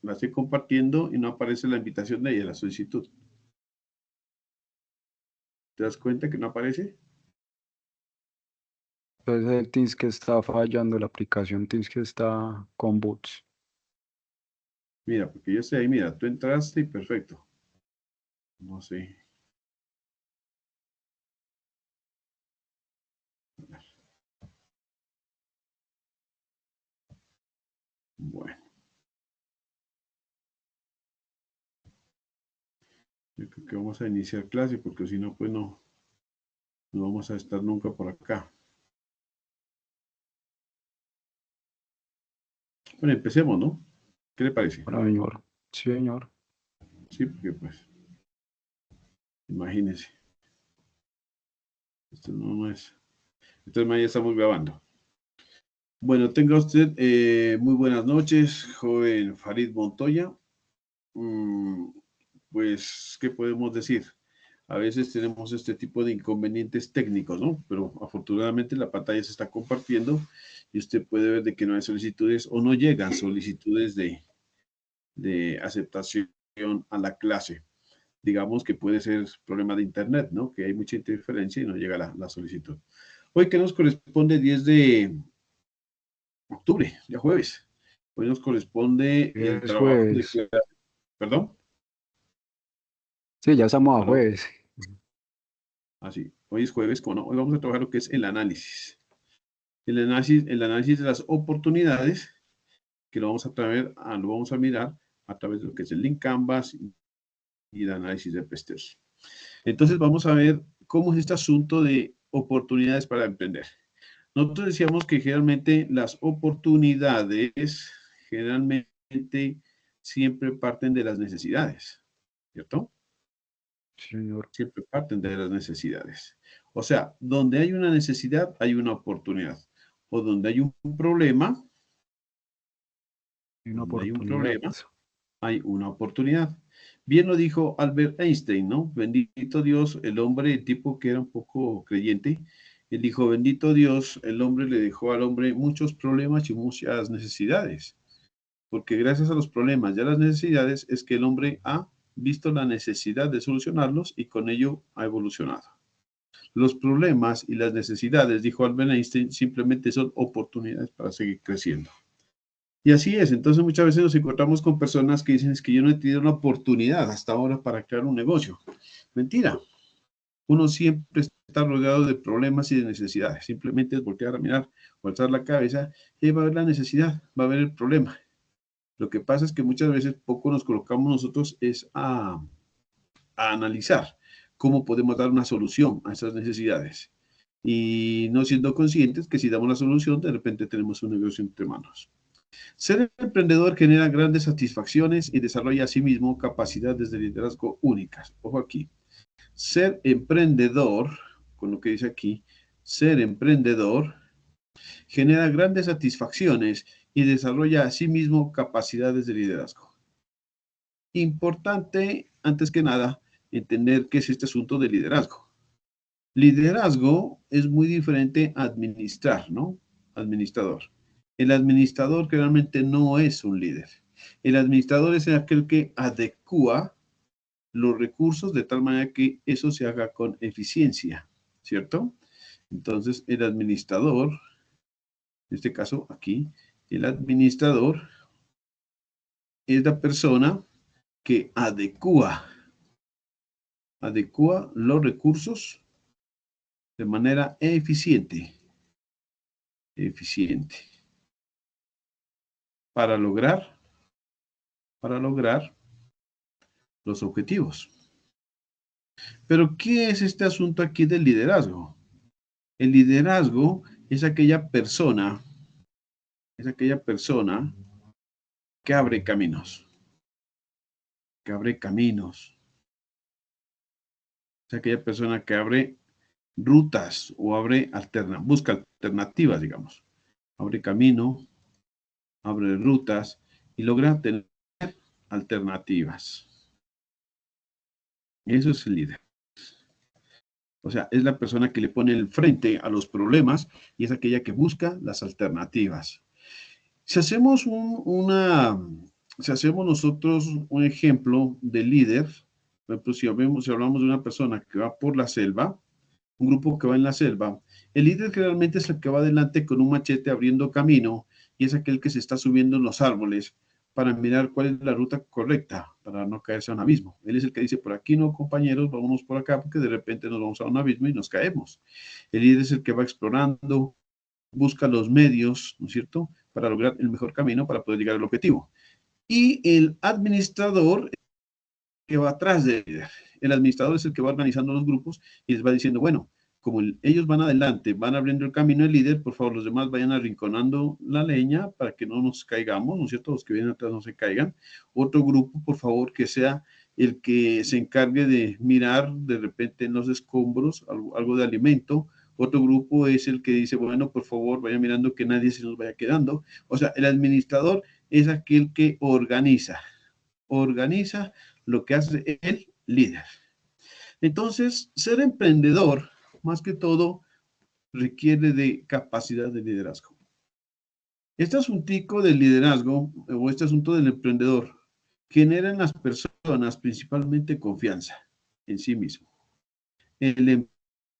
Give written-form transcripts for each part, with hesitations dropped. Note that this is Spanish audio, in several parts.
La estoy compartiendo y no aparece la invitación de ella, la solicitud. ¿Te das cuenta que no aparece? Entonces el Teams que está fallando, la aplicación Teams que está con bots. Mira, porque yo estoy ahí, mira, tú entraste y perfecto. No sé. Bueno, yo creo que vamos a iniciar clase porque si no, pues no vamos a estar nunca por acá. Bueno, empecemos, ¿no? ¿Qué le parece? Bueno, señor. Sí, señor. Sí, porque pues, imagínese. Esto no es. Entonces, ya estamos grabando. Bueno, tenga usted muy buenas noches, joven Farid Montoya. Mm, pues, ¿qué podemos decir? A veces tenemos este tipo de inconvenientes técnicos, ¿no? Pero afortunadamente la pantalla se está compartiendo y usted puede ver de que no hay solicitudes o no llegan solicitudes de aceptación a la clase. Digamos que puede ser problema de internet, ¿no? Que hay mucha interferencia y no llega la solicitud. Hoy que nos corresponde 10 de octubre, ya jueves. Hoy nos corresponde el Es trabajo de jueves. clase. ¿Perdón? Sí, ya estamos a ¿Aló? jueves. Así. Hoy es jueves, ¿cómo no? Hoy vamos a trabajar lo que es el análisis. El análisis de las oportunidades, que lo vamos a mirar a través de lo que es el link Canvas y el análisis de Pesters. Entonces vamos a ver cómo es este asunto de oportunidades para emprender. Nosotros decíamos que generalmente las oportunidades generalmente siempre parten de las necesidades, ¿cierto? Sí, señor. Siempre parten de las necesidades. O sea, donde hay una necesidad, hay una oportunidad. O Hay una donde hay un oportunidad. problema, hay una oportunidad. Bien lo dijo Albert Einstein, ¿no? Bendito Dios, el hombre, el tipo que era un poco creyente, él dijo, bendito Dios, el hombre le dejó al hombre muchos problemas y muchas necesidades, porque gracias a los problemas y a las necesidades es que el hombre ha visto la necesidad de solucionarlos y con ello ha evolucionado. Los problemas y las necesidades, dijo Albert Einstein, simplemente son oportunidades para seguir creciendo. Y así es, entonces muchas veces nos encontramos con personas que dicen es que yo no he tenido una oportunidad hasta ahora para crear un negocio. Mentira, uno siempre está rodeado de problemas y de necesidades, simplemente es voltear a mirar, voltear la cabeza y va a haber la necesidad, va a haber el problema. Lo que pasa es que muchas veces poco nos colocamos nosotros es a analizar cómo podemos dar una solución a esas necesidades y no siendo conscientes que si damos la solución, de repente tenemos un negocio entre manos. Ser emprendedor genera grandes satisfacciones y desarrolla asimismo capacidades de liderazgo únicas. Ojo aquí. Ser emprendedor, con lo que dice aquí, ser emprendedor genera grandes satisfacciones y desarrolla asimismo capacidades de liderazgo. Importante, antes que nada, entender qué es este asunto de liderazgo. Liderazgo es muy diferente a administrar, ¿no? Administrador. El administrador realmente no es un líder. El administrador es aquel que adecua los recursos de tal manera que eso se haga con eficiencia, ¿cierto? Entonces, el administrador, en este caso aquí, el administrador es la persona que adecua los recursos de manera eficiente, para lograr los objetivos. Pero, ¿qué es este asunto aquí del liderazgo? El liderazgo es aquella persona que abre caminos, que abre caminos, es aquella persona que abre rutas o busca alternativas, digamos. Abre camino, abre rutas y logra tener alternativas. Eso es el líder. O sea, es la persona que le pone el frente a los problemas y es aquella que busca las alternativas. Si hacemos si hacemos nosotros un ejemplo de líder, por ejemplo, si hablamos de una persona que va por la selva, un grupo que va en la selva, el líder generalmente es el que va adelante con un machete abriendo camino y es aquel que se está subiendo en los árboles para mirar cuál es la ruta correcta para no caerse a un abismo. Él es el que dice, por aquí no, compañeros, vámonos por acá porque de repente nos vamos a un abismo y nos caemos. El líder es el que va explorando, busca los medios, ¿no es cierto?, para lograr el mejor camino para poder llegar al objetivo. Y el administrador que va atrás del líder. El administrador es el que va organizando los grupos y les va diciendo, bueno, como ellos van adelante, van abriendo el camino del líder, por favor, los demás vayan arrinconando la leña para que no nos caigamos, ¿no es cierto? Los que vienen atrás no se caigan. Otro grupo, por favor, que sea el que se encargue de mirar de repente en los escombros algo de alimento. Otro grupo es el que dice, bueno, por favor, vaya mirando que nadie se nos vaya quedando. O sea, el administrador es aquel que organiza lo que hace el líder. Entonces, ser emprendedor, más que todo, requiere de capacidad de liderazgo. Este asuntico del liderazgo o este asunto del emprendedor genera en las personas principalmente confianza en sí mismo. El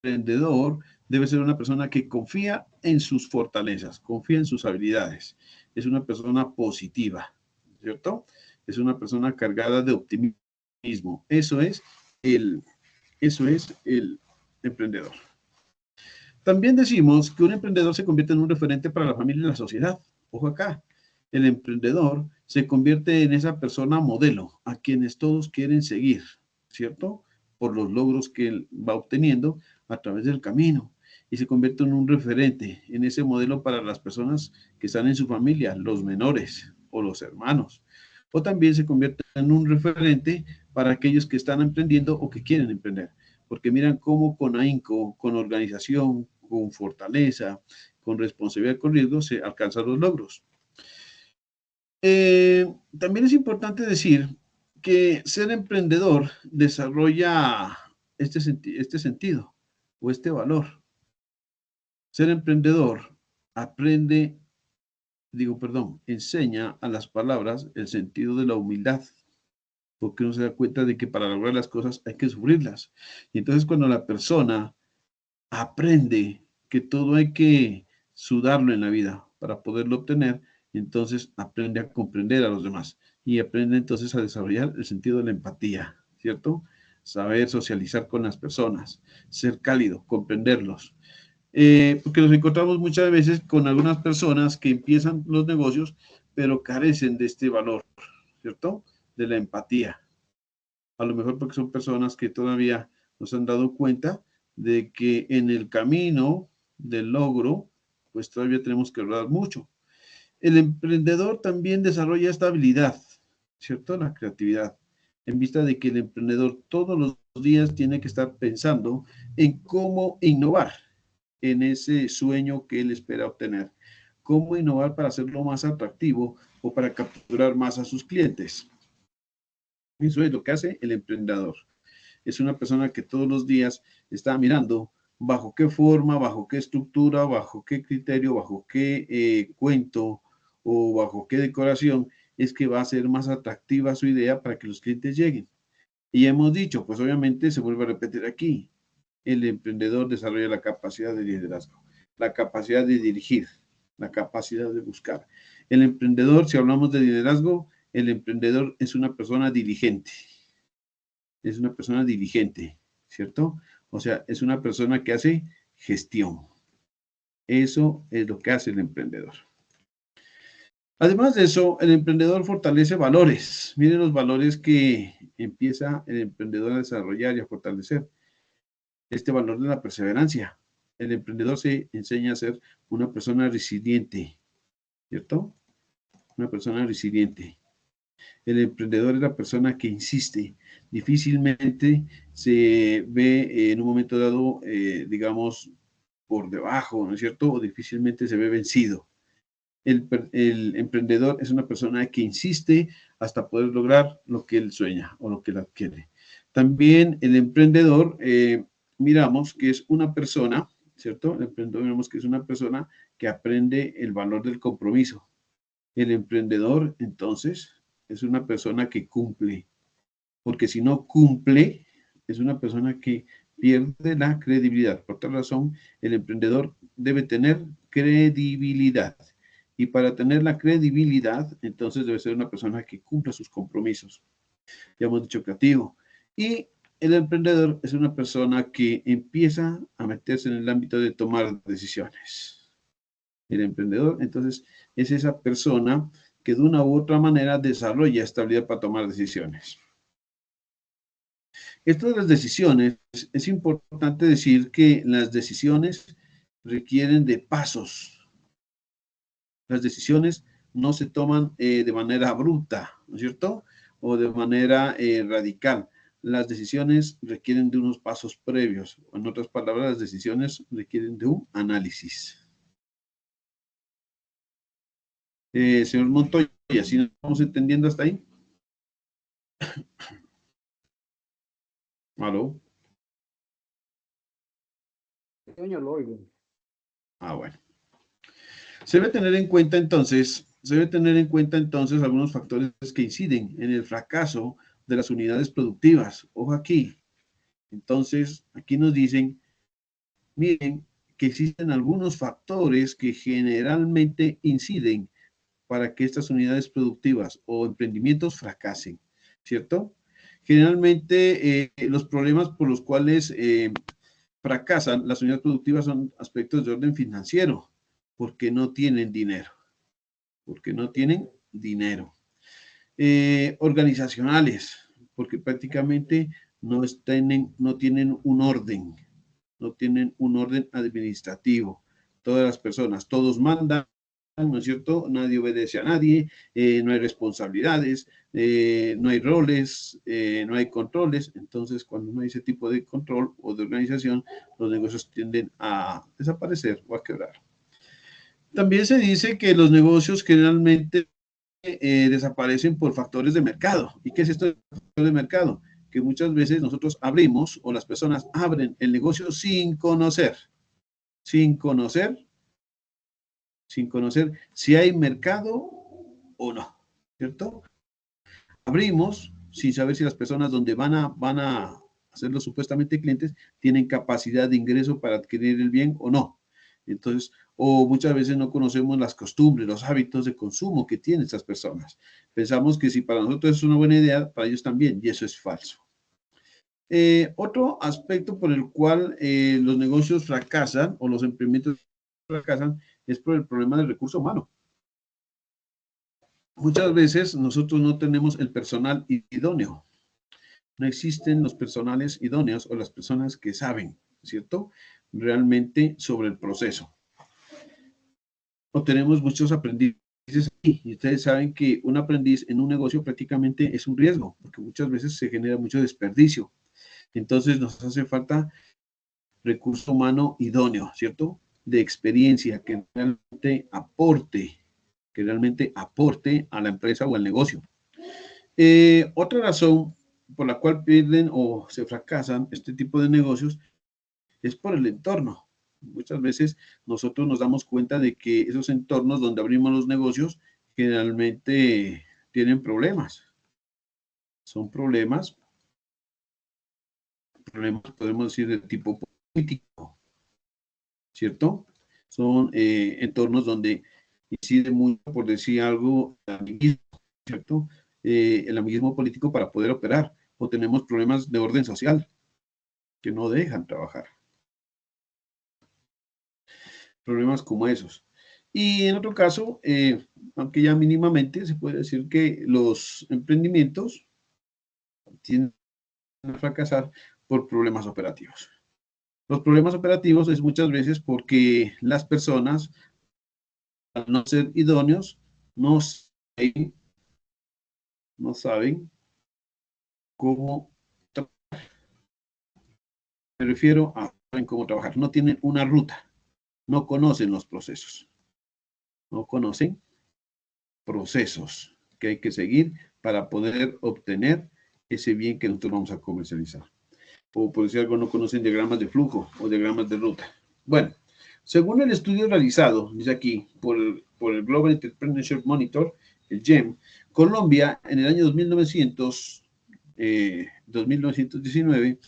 emprendedor debe ser una persona que confía en sus fortalezas, confía en sus habilidades. Es una persona positiva, ¿cierto? Es una persona cargada de optimismo. Eso es el emprendedor. También decimos que un emprendedor se convierte en un referente para la familia y la sociedad. Ojo acá, el emprendedor se convierte en esa persona modelo a quienes todos quieren seguir, ¿cierto? Por los logros que él va obteniendo a través del camino y se convierte en un referente, en ese modelo para las personas que están en su familia, los menores o los hermanos. O también se convierte en un referente para aquellos que están emprendiendo o que quieren emprender, porque miran cómo con ahínco, con organización, con fortaleza, con responsabilidad, con riesgo, se alcanzan los logros. También es importante decir que ser emprendedor desarrolla este sentido o este valor. Ser emprendedor enseña a las palabras el sentido de la humildad, porque uno se da cuenta de que para lograr las cosas hay que sufrirlas. Y entonces cuando la persona aprende que todo hay que sudarlo en la vida para poderlo obtener, entonces aprende a comprender a los demás y aprende entonces a desarrollar el sentido de la empatía, ¿cierto? Saber socializar con las personas, ser cálido, comprenderlos. Porque nos encontramos muchas veces con algunas personas que empiezan los negocios, pero carecen de este valor, ¿cierto? De la empatía. A lo mejor porque son personas que todavía no se han dado cuenta de que en el camino del logro, pues todavía tenemos que rodar mucho. El emprendedor también desarrolla esta habilidad, ¿cierto? La creatividad, en vista de que el emprendedor todos los días tiene que estar pensando en cómo innovar en ese sueño que él espera obtener. Cómo innovar para hacerlo más atractivo o para capturar más a sus clientes. Eso es lo que hace el emprendedor. Es una persona que todos los días está mirando bajo qué forma, bajo qué estructura, bajo qué criterio, bajo qué cuento o bajo qué decoración es que va a ser más atractiva su idea para que los clientes lleguen. Y hemos dicho, pues obviamente se vuelve a repetir aquí, el emprendedor desarrolla la capacidad de liderazgo, la capacidad de dirigir, la capacidad de buscar. El emprendedor, si hablamos de liderazgo, el emprendedor es una persona diligente, ¿cierto? O sea, es una persona que hace gestión. Eso es lo que hace el emprendedor. Además de eso, el emprendedor fortalece valores. Miren los valores que empieza el emprendedor a desarrollar y a fortalecer. Este valor de la perseverancia. El emprendedor se enseña a ser una persona resiliente, ¿cierto? Una persona resiliente. El emprendedor es la persona que insiste. Difícilmente se ve en un momento dado, digamos, por debajo, ¿no es cierto? O difícilmente se ve vencido. El emprendedor es una persona que insiste hasta poder lograr lo que él sueña o lo que él adquiere. También el emprendedor, miramos que es una persona, ¿cierto? El emprendedor miramos que es una persona que aprende el valor del compromiso. El emprendedor, entonces, es una persona que cumple, porque si no cumple, es una persona que pierde la credibilidad. Por tal razón, el emprendedor debe tener credibilidad. Y para tener la credibilidad, entonces debe ser una persona que cumpla sus compromisos. Ya hemos dicho creativo. Y el emprendedor es una persona que empieza a meterse en el ámbito de tomar decisiones. El emprendedor, entonces, es esa persona que de una u otra manera desarrolla estabilidad para tomar decisiones. Esto de las decisiones, es importante decir que las decisiones requieren de pasos. Las decisiones no se toman de manera bruta, ¿no es cierto? O de manera radical. Las decisiones requieren de unos pasos previos. En otras palabras, las decisiones requieren de un análisis. Señor Montoya, ¿sí nos estamos entendiendo hasta ahí? ¿Aló? Señor, lo oigo. Ah, bueno. Se debe tener en cuenta entonces, algunos factores que inciden en el fracaso de las unidades productivas. Ojo aquí. Entonces, aquí nos dicen, miren, que existen algunos factores que generalmente inciden para que estas unidades productivas o emprendimientos fracasen, ¿cierto? Generalmente los problemas por los cuales fracasan las unidades productivas son aspectos de orden financiero, porque no tienen dinero, organizacionales, porque prácticamente no tienen no tienen un orden administrativo. Todas las personas, todos mandan, ¿no es cierto? Nadie obedece a nadie, no hay responsabilidades, no hay roles, no hay controles. Entonces, cuando no hay ese tipo de control o de organización, los negocios tienden a desaparecer o a quebrar. También se dice que los negocios generalmente desaparecen por factores de mercado. ¿Y qué es esto de factores de mercado? Que muchas veces nosotros abrimos o las personas abren el negocio sin conocer si hay mercado o no, ¿cierto? Abrimos sin saber si las personas donde van a hacer los supuestamente clientes tienen capacidad de ingreso para adquirir el bien o no. Entonces, o muchas veces no conocemos las costumbres, los hábitos de consumo que tienen estas personas. Pensamos que si para nosotros es una buena idea, para ellos también, y eso es falso. Otro aspecto por el cual los negocios fracasan o los emprendimientos fracasan es por el problema del recurso humano. Muchas veces nosotros no tenemos el personal idóneo. No existen los personales idóneos o las personas que saben, ¿cierto? Realmente sobre el proceso. O tenemos muchos aprendices aquí, y ustedes saben que un aprendiz en un negocio prácticamente es un riesgo, porque muchas veces se genera mucho desperdicio. Entonces nos hace falta recurso humano idóneo, ¿cierto? De experiencia que realmente aporte a la empresa o al negocio. Otra razón por la cual pierden o se fracasan este tipo de negocios es por el entorno. Muchas veces nosotros nos damos cuenta de que esos entornos donde abrimos los negocios generalmente tienen problemas. Son problemas podemos decir, de tipo político, ¿cierto? Son entornos donde incide mucho, por decir algo, el amiguismo, ¿cierto? El amiguismo político para poder operar. O tenemos problemas de orden social que no dejan trabajar. Problemas como esos. Y en otro caso, aunque ya mínimamente se puede decir que los emprendimientos tienden a fracasar por problemas operativos. Los problemas operativos es muchas veces porque las personas, al no ser idóneos, no saben cómo trabajar. Me refiero a saben cómo trabajar. No tienen una ruta, no conocen los procesos, no conocen procesos que hay que seguir para poder obtener ese bien que nosotros vamos a comercializar. O por decir algo, no conocen diagramas de flujo o diagramas de ruta. Bueno, según el estudio realizado, dice aquí, por el Global Entrepreneurship Monitor, el GEM, Colombia, en el año 2919,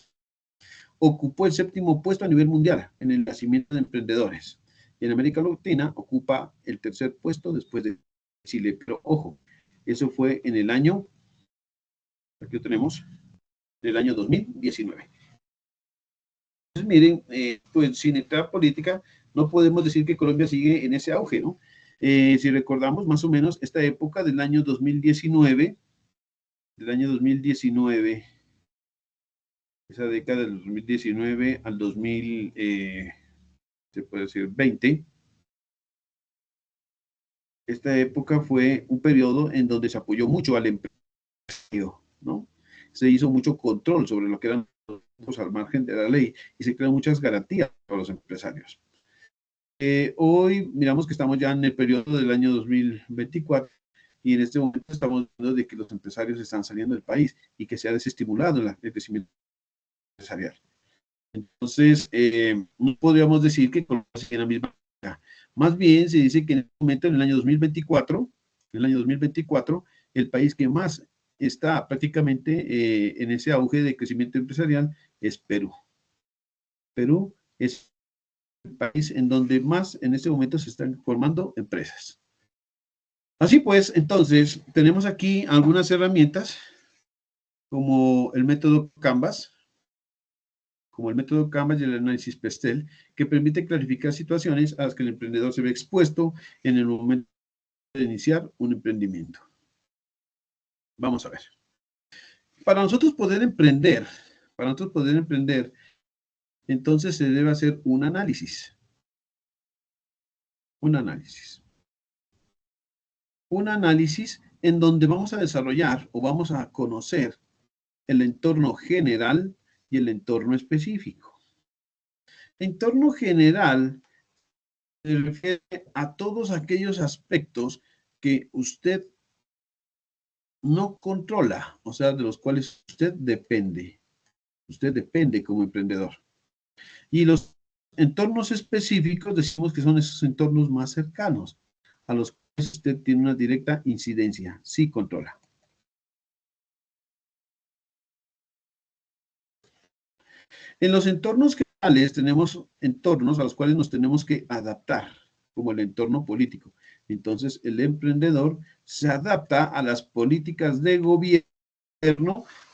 ocupó el 7º puesto a nivel mundial en el nacimiento de emprendedores. Y en América Latina ocupa el 3er puesto después de Chile. Pero ojo, eso fue en el año, aquí lo tenemos, en el año 2019. Entonces, miren, pues sin entrar política, no podemos decir que Colombia sigue en ese auge, ¿no? Si recordamos más o menos esta época del año 2019, esa década del 2019 al 2000, se puede decir 20, esta época fue un periodo en donde se apoyó mucho al empleo, ¿no? Se hizo mucho control sobre lo que eran los al margen de la ley y se crean muchas garantías para los empresarios. Hoy miramos que estamos ya en el periodo del año 2024 y en este momento estamos viendo de que los empresarios están saliendo del país y que se ha desestimulado el crecimiento empresarial. Entonces, no podríamos decir que Colombia sigue en la misma. Más bien se dice que en este momento, en el año 2024, el país que más está prácticamente en ese auge de crecimiento empresarial es Perú. Perú es el país en donde más en este momento se están formando empresas. Así pues, entonces, tenemos aquí algunas herramientas como el método Canvas, y el análisis PESTEL, que permite clarificar situaciones a las que el emprendedor se ve expuesto en el momento de iniciar un emprendimiento. Vamos a ver. Para nosotros poder emprender, entonces se debe hacer un análisis. Un análisis en donde vamos a desarrollar o vamos a conocer el entorno general y el entorno específico. Entorno general se refiere a todos aquellos aspectos que usted no controla, o sea, de los cuales usted depende. Usted depende como emprendedor. Y los entornos específicos decimos que son esos entornos más cercanos, a los cuales usted tiene una directa incidencia, sí controla. En los entornos generales tenemos entornos a los cuales nos tenemos que adaptar, como el entorno político. Entonces, el emprendedor se adapta a las políticas de gobierno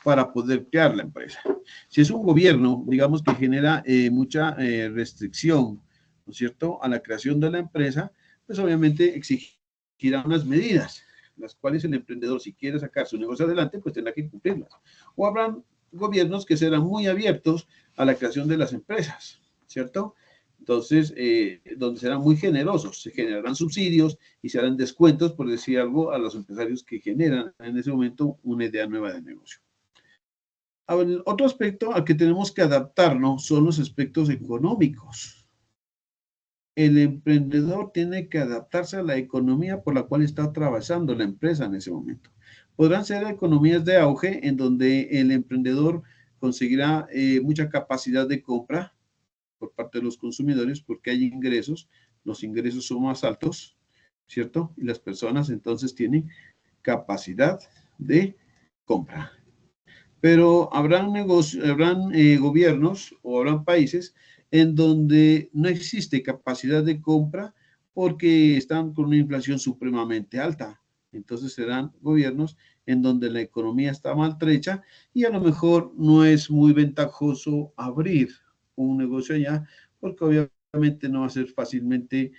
para poder crear la empresa. Si es un gobierno, digamos, que genera mucha restricción, ¿no es cierto?, a la creación de la empresa, pues obviamente exigirá unas medidas, las cuales el emprendedor, si quiere sacar su negocio adelante, pues tendrá que cumplirlas. O habrán gobiernos que serán muy abiertos a la creación de las empresas, ¿cierto? Entonces, donde serán muy generosos, se generarán subsidios y se harán descuentos, por decir algo, a los empresarios que generan en ese momento una idea nueva de negocio. Otro aspecto al que tenemos que adaptarnos son los aspectos económicos. El emprendedor tiene que adaptarse a la economía por la cual está atravesando la empresa en ese momento. Podrán ser economías de auge en donde el emprendedor conseguirá mucha capacidad de compra por parte de los consumidores porque hay ingresos, los ingresos son más altos, ¿cierto? Y las personas entonces tienen capacidad de compra. Pero habrán gobiernos o habrán países en donde no existe capacidad de compra porque están con una inflación supremamente alta. Entonces serán gobiernos en donde la economía está maltrecha y a lo mejor no es muy ventajoso abrir un negocio allá porque obviamente no va a ser fácilmente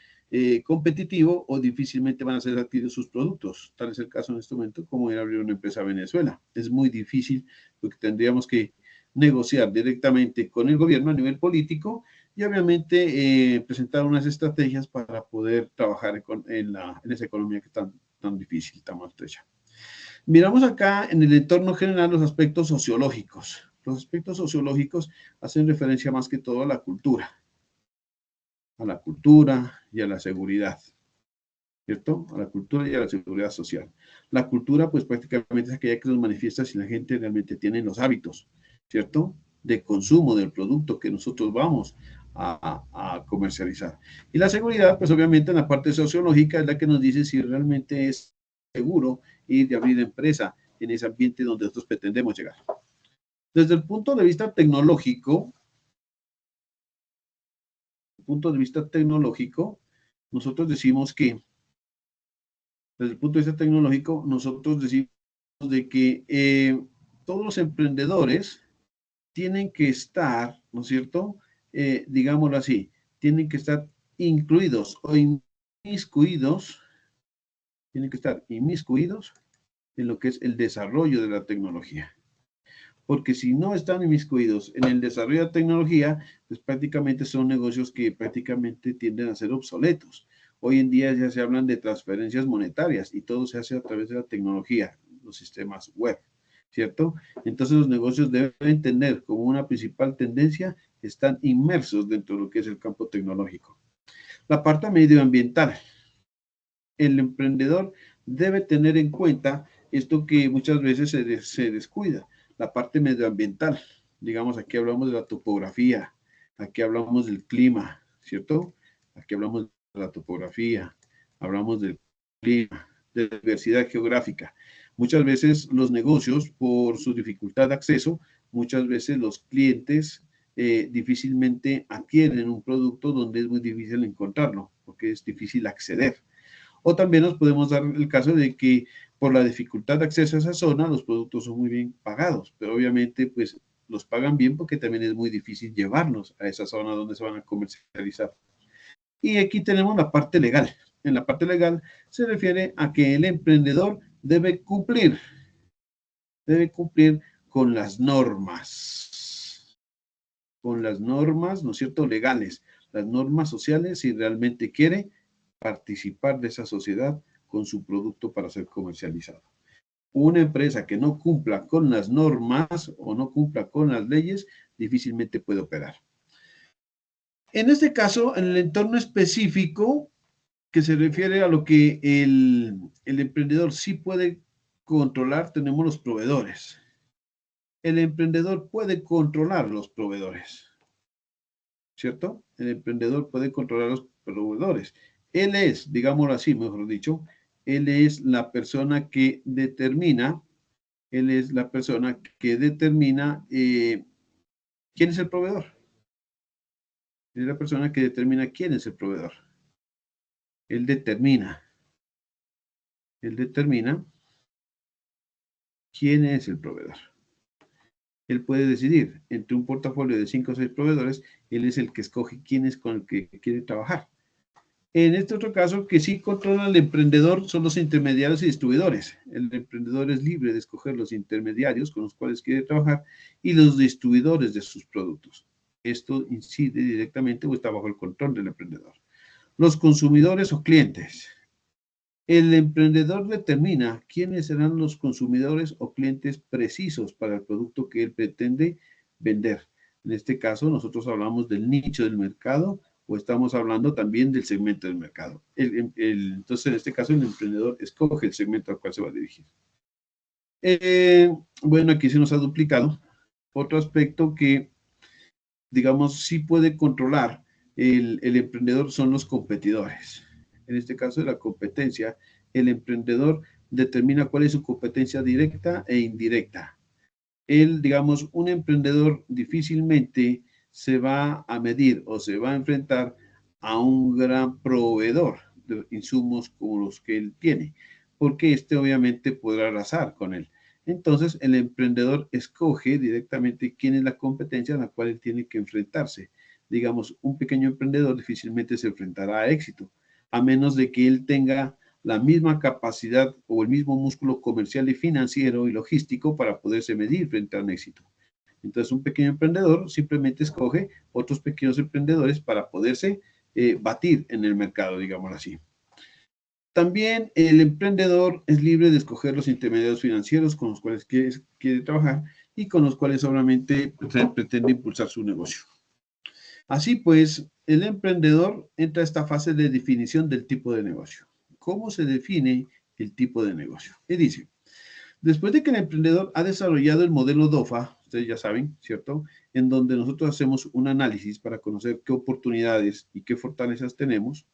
competitivo o difícilmente van a ser adquiridos sus productos. Tal es el caso en este momento como ir a abrir una empresa a Venezuela. Es muy difícil porque tendríamos que negociar directamente con el gobierno a nivel político y obviamente presentar unas estrategias para poder trabajar en esa economía que es tan difícil, tan maltrecha. Miramos acá en el entorno general los aspectos sociológicos. Los aspectos sociológicos hacen referencia más que todo a la cultura y a la seguridad, ¿cierto? A la cultura y a la seguridad social. La cultura, pues prácticamente es aquella que nos manifiesta si la gente realmente tiene los hábitos, ¿cierto?, de consumo del producto que nosotros vamos a comercializar. Y la seguridad, pues obviamente en la parte sociológica es la que nos dice si realmente es seguro y de abrir empresa en ese ambiente donde nosotros pretendemos llegar. Desde el punto de vista tecnológico, nosotros decimos que, desde el punto de vista tecnológico, nosotros decimos de que todos los emprendedores tienen que estar, ¿no es cierto? Digámoslo así, tienen que estar incluidos o inmiscuidos, tienen que estar inmiscuidos en lo que es el desarrollo de la tecnología. Porque si no están inmiscuidos en el desarrollo de la tecnología, pues prácticamente son negocios que prácticamente tienden a ser obsoletos. Hoy en día ya se hablan de transferencias monetarias y todo se hace a través de la tecnología, los sistemas web, ¿cierto? Entonces los negocios deben tener como una principal tendencia, están inmersos dentro de lo que es el campo tecnológico. La parte medioambiental. El emprendedor debe tener en cuenta esto que muchas veces se descuida, la parte medioambiental. Digamos, aquí hablamos de la topografía, aquí hablamos del clima, ¿cierto? Aquí hablamos de la topografía, hablamos del clima, de la diversidad geográfica. Muchas veces los negocios, por su dificultad de acceso, muchas veces los clientes difícilmente adquieren un producto donde es muy difícil encontrarlo, porque es difícil acceder. O también nos podemos dar el caso de que por la dificultad de acceso a esa zona, los productos son muy bien pagados, pero obviamente pues los pagan bien porque también es muy difícil llevarlos a esa zona donde se van a comercializar. Y aquí tenemos la parte legal. En la parte legal se refiere a que el emprendedor debe cumplir con las normas, ¿no es cierto?, legales, las normas sociales si realmente quiere participar de esa sociedad con su producto para ser comercializado. Una empresa que no cumpla con las normas o no cumpla con las leyes difícilmente puede operar. En este caso, en el entorno específico que se refiere a lo que el emprendedor sí puede controlar, tenemos los proveedores. El emprendedor puede controlar los proveedores, ¿cierto? El emprendedor puede controlar los proveedores. Él es, digámoslo así, mejor dicho, él es la persona que determina, quién es el proveedor. Es la persona que determina quién es el proveedor. Él determina quién es el proveedor. Él puede decidir entre un portafolio de 5 o 6 proveedores, él es el que escoge quién es con el que quiere trabajar. En este otro caso, que sí controla el emprendedor son los intermediarios y distribuidores. El emprendedor es libre de escoger los intermediarios con los cuales quiere trabajar y los distribuidores de sus productos. Esto incide directamente o está bajo el control del emprendedor. Los consumidores o clientes. El emprendedor determina quiénes serán los consumidores o clientes precisos para el producto que él pretende vender. En este caso, nosotros hablamos del nicho del mercado o estamos hablando también del segmento del mercado. Entonces, en este caso, el emprendedor escoge el segmento al cual se va a dirigir. Bueno, aquí se nos ha duplicado. Otro aspecto que, digamos, sí puede controlar el emprendedor son los competidores. En este caso de la competencia, el emprendedor determina cuál es su competencia directa e indirecta. Digamos, un emprendedor difícilmente se va a medir o se va a enfrentar a un gran proveedor de insumos como los que él tiene, porque este obviamente podrá arrasar con él. Entonces, el emprendedor escoge directamente quién es la competencia a la cual él tiene que enfrentarse. Digamos, un pequeño emprendedor difícilmente se enfrentará a éxito, a menos de que él tenga la misma capacidad o el mismo músculo comercial y financiero y logístico para poderse medir frente a un éxito. Entonces, un pequeño emprendedor simplemente escoge otros pequeños emprendedores para poderse batir en el mercado, digámoslo así. También el emprendedor es libre de escoger los intermediarios financieros con los cuales quiere trabajar y con los cuales obviamente pretende impulsar su negocio. Así pues, el emprendedor entra a esta fase de definición del tipo de negocio. ¿Cómo se define el tipo de negocio? Y dice, después de que el emprendedor ha desarrollado el modelo DOFA, ustedes ya saben, ¿cierto? En donde nosotros hacemos un análisis para conocer qué oportunidades y qué fortalezas tenemos,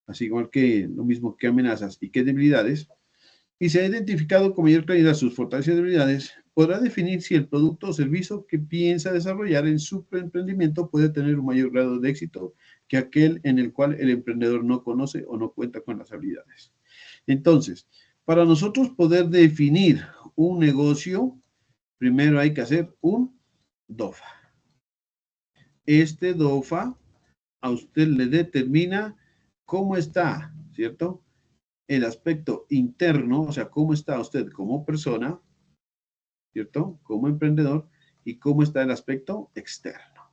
así igual que lo mismo que amenazas y qué debilidades. y se ha identificado con mayor claridad sus fortalezas y debilidades, podrá definir si el producto o servicio que piensa desarrollar en su emprendimiento puede tener un mayor grado de éxito que aquel en el cual el emprendedor no conoce o no cuenta con las habilidades. Entonces, para nosotros poder definir un negocio, primero hay que hacer un DOFA. Este DOFA a usted le determina cómo está, ¿cierto? El aspecto interno, o sea, cómo está usted como persona, ¿cierto? Como emprendedor, y cómo está el aspecto externo,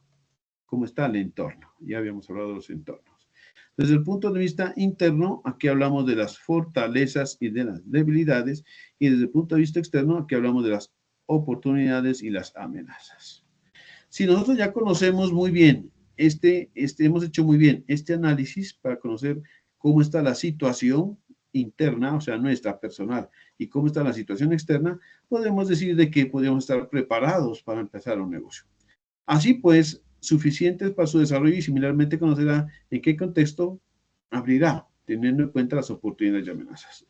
cómo está el entorno. Ya habíamos hablado de los entornos. Desde el punto de vista interno, aquí hablamos de las fortalezas y de las debilidades, y desde el punto de vista externo, aquí hablamos de las oportunidades y las amenazas. Si nosotros ya conocemos muy bien, hemos hecho muy bien este análisis para conocer cómo está la situación interna, o sea, nuestra personal, y cómo está la situación externa, podemos decir de que podemos estar preparados para empezar un negocio. Así pues, suficientes para su desarrollo y similarmente conocerá en qué contexto abrirá, teniendo en cuenta las oportunidades y amenazas.